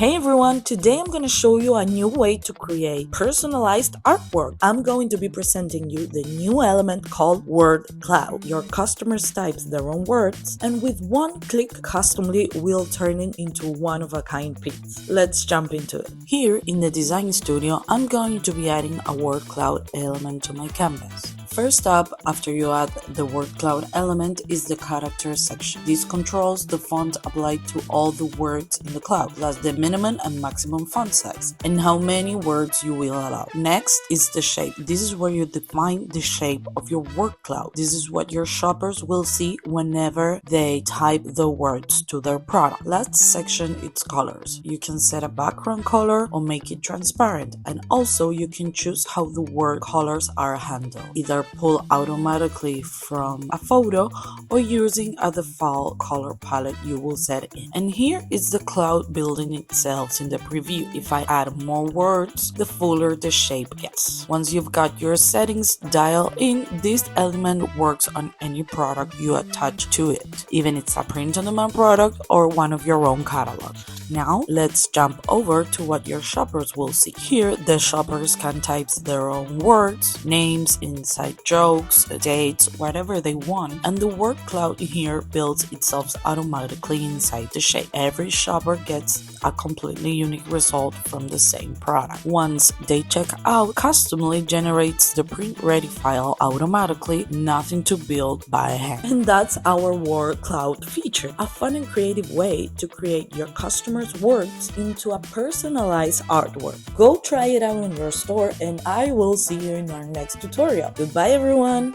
Hey everyone, today I'm going to show you a new way to create personalized artwork. I'm going to be presenting you the new element called Word Cloud. Your customers type their own words, and with one click, Customly will turn it into one-of-a-kind piece. Let's jump into it. Here in the design studio, I'm going to be adding a Word Cloud element to my canvas. First up, after you add the word cloud element, is the character section. This controls the font applied to all the words in the cloud, plus the minimum and maximum font size, and how many words you will allow. Next is the shape. This is where you define the shape of your word cloud. This is what your shoppers will see whenever they type the words to their product. Last section is colors. You can set a background color or make it transparent, and also you can choose how the word colors are handled. Either pull automatically from a photo or using a default color palette you will set in. And here is the cloud building itself in the preview. If I add more words, the fuller the shape gets. Once you've got your settings dialed in, this element works on any product you attach to it, even if it's a print-on-demand product or one of your own catalog. Now, let's jump over to what your shoppers will see. Here, the shoppers can type their own words, names, inside jokes, dates, whatever they want, and the word cloud here builds itself automatically inside the shape. Every shopper gets a completely unique result from the same product. Once they check out, Customly generates the print-ready file automatically, nothing to build by hand. And that's our word cloud feature, a fun and creative way to create your customers' words into a personalized artwork. Go try it out in your store, and I will see you in our next tutorial. Goodbye everyone!